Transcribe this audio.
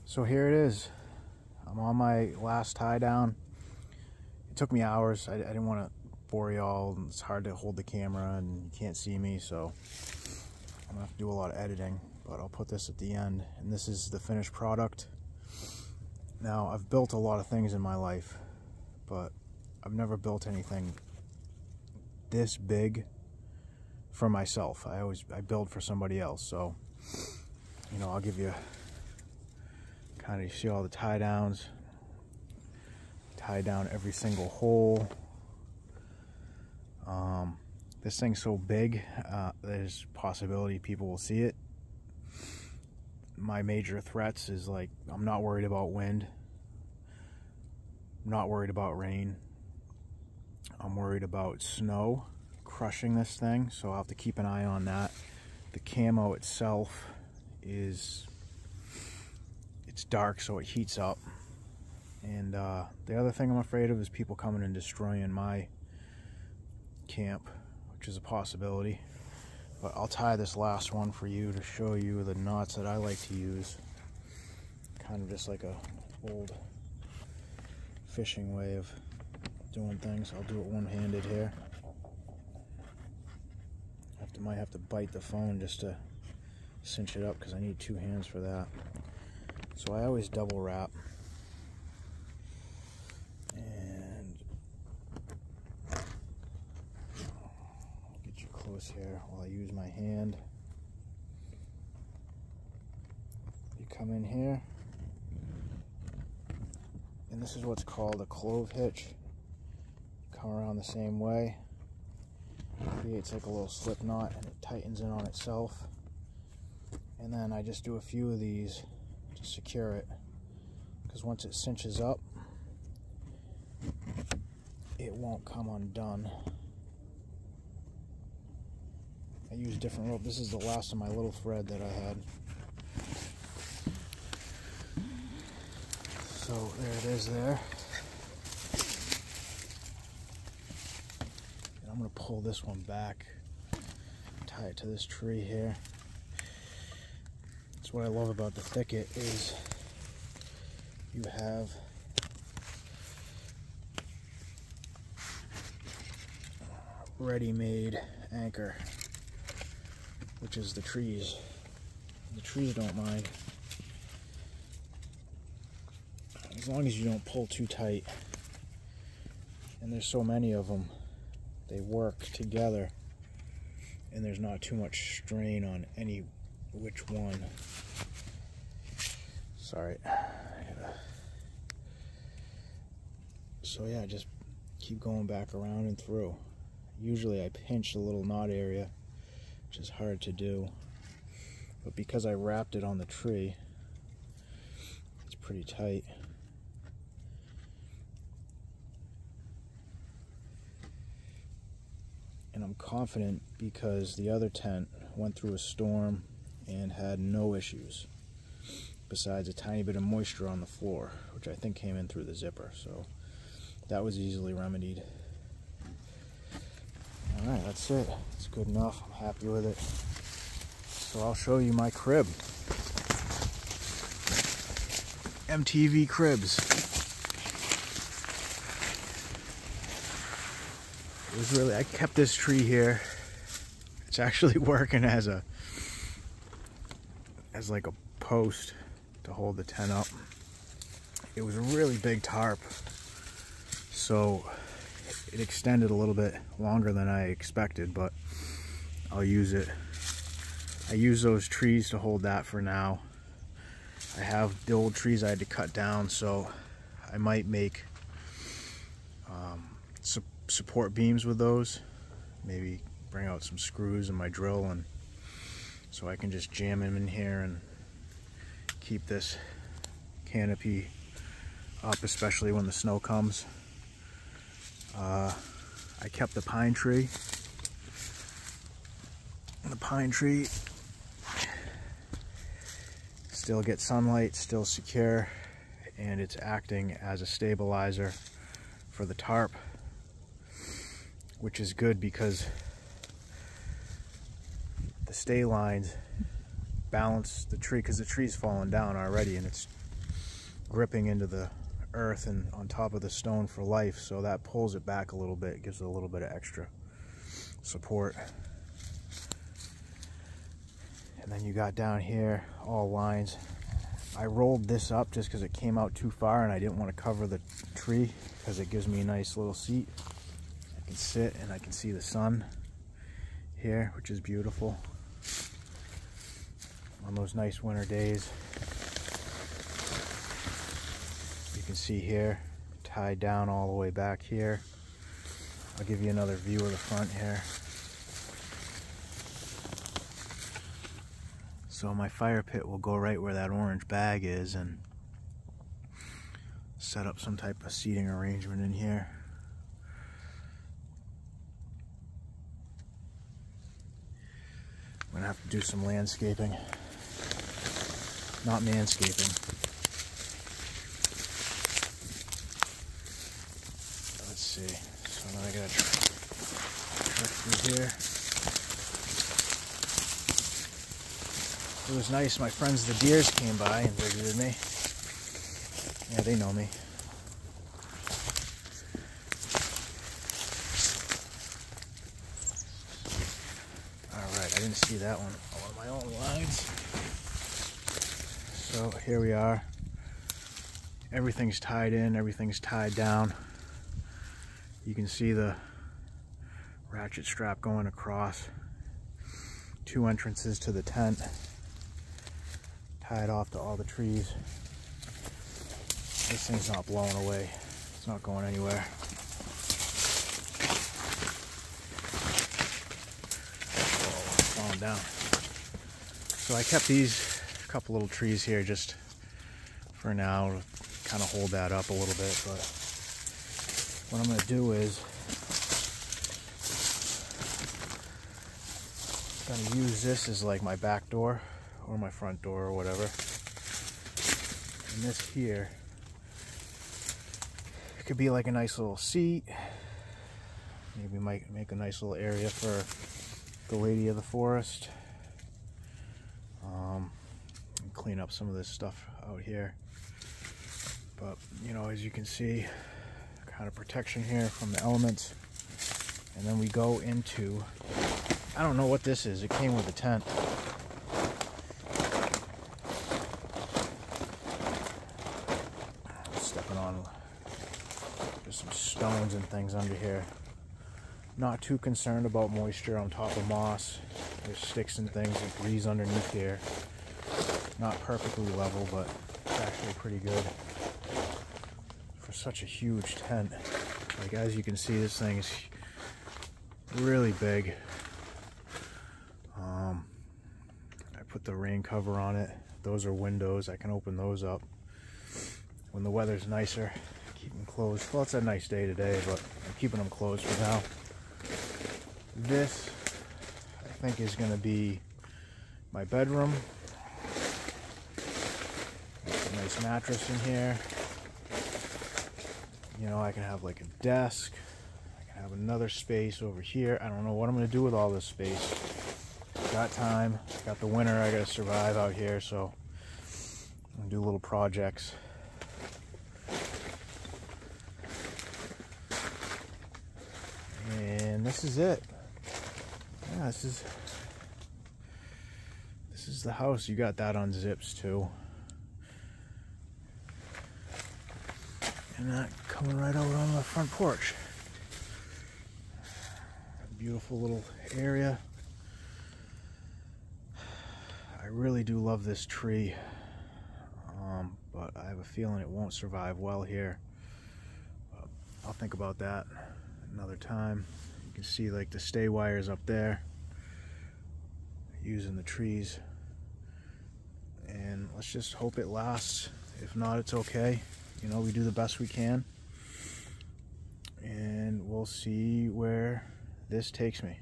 So here it is. I'm on my last tie down. It took me hours. I didn't want to bore y'all. It's hard to hold the camera and you can't see me, so I'm gonna have to do a lot of editing, but I'll put this at the end. And this is the finished product. Now, I've built a lot of things in my life, but I've never built anything this big for myself. I build for somebody else. So, you know, I'll give you kind of, you see all the tie downs, tie down every single hole. This thing's so big, there's possibility people will see it. My major threats is, like, I'm not worried about wind, I'm not worried about rain, I'm worried about snow crushing this thing, so I'll have to keep an eye on that. The camo itself it's dark, so it heats up. And the other thing I'm afraid of is people coming and destroying my camp, which is a possibility. But I'll tie this last one for you to show you the knots that I like to use. Kind of just like a old fishing way of doing things. I'll do it one-handed here. Might have to bite the phone just to cinch it up because I need two hands for that. So I always double wrap. And I'll get you close here while I use my hand. You come in here, and this is what's called a clove hitch. Come around the same way. Creates like a little slip knot and it tightens in on itself. And then I just do a few of these to secure it, because once it cinches up, it won't come undone. I use different rope. This is the last of my little thread that I had. So there it is there. I'm going to pull this one back, tie it to this tree here. That's what I love about the thicket, is you have ready-made anchor, which is the trees. The trees don't mind, as long as you don't pull too tight. And there's so many of them. They work together, and there's not too much strain on any which one. Sorry. So yeah, just keep going back around and through. Usually I pinch the little knot area, which is hard to do, but because I wrapped it on the tree, it's pretty tight. And I'm confident because the other tent went through a storm and had no issues, besides a tiny bit of moisture on the floor, which I think came in through the zipper. So that was easily remedied. Alright, that's it. It's good enough. I'm happy with it. So I'll show you my crib. MTV Cribs. It was really, I kept this tree here. It's actually working as like a post to hold the tent up. It was a really big tarp, so it extended a little bit longer than I expected, but I'll use it. I use those trees to hold that for now. I have the old trees I had to cut down, so I might make support beams with those. Maybe bring out some screws and my drill, and so I can just jam them in here and keep this canopy up, especially when the snow comes. I kept the pine tree. The pine tree still gets sunlight, still secure, and it's acting as a stabilizer for the tarp, which is good because the stay lines balance the tree, because the tree's fallen down already and it's gripping into the earth and on top of the stone for life, so that pulls it back a little bit, gives it a little bit of extra support. And then you got down here all lines. I rolled this up just because it came out too far and I didn't want to cover the tree, because it gives me a nice little seat. I can sit and I can see the sun here, which is beautiful on those nice winter days. You can see here, tied down all the way back here. I'll give you another view of the front here. So my fire pit will go right where that orange bag is, and set up some type of seating arrangement in here. I'm gonna have to do some landscaping, not manscaping. Let's see. So now I gotta trek through here. It was nice. My friends the deers came by and visited me. Yeah, they know me. Alright, I didn't see that one on my own lines. So here we are. Everything's tied in, everything's tied down. You can see the ratchet strap going across. 2 entrances to the tent. Tied off to all the trees. This thing's not blowing away. It's not going anywhere. Oh, it's falling down. So I kept these couple little trees here just for now to kind of hold that up a little bit. But what I'm going to do is I'm going to use this as like my back door or my front door or whatever. And this here could be like a nice little seat. Maybe might make a nice little area for the lady of the forest. And clean up some of this stuff out here. But you know, as you can see, kind of protection here from the elements. And then we go into, I don't know what this is. It came with the tent. Stepping on just some stones and things under here. Not too concerned about moisture on top of moss. There's sticks and things and breeze underneath here. Not perfectly level, but it's actually pretty good for such a huge tent. Like, as you can see, this thing is really big. I put the rain cover on it. Those are windows. I can open those up when the weather's nicer. Keep them closed. Well, it's a nice day today, but I'm keeping them closed for now. This, I think, is going to be my bedroom. A nice mattress in here. You know, I can have like a desk. I can have another space over here. I don't know what I'm going to do with all this space. Got time. Got the winter I got to survive out here, so I'm going to do little projects. And this is it. Yeah, this is the house. You got that on zips too. And that coming right out on the front porch. Beautiful little area. I really do love this tree, but I have a feeling it won't survive well here. I'll think about that another time. You can see like the stay wires up there, using the trees, and let's just hope it lasts. If not, it's okay. You know, we do the best we can, and we'll see where this takes me.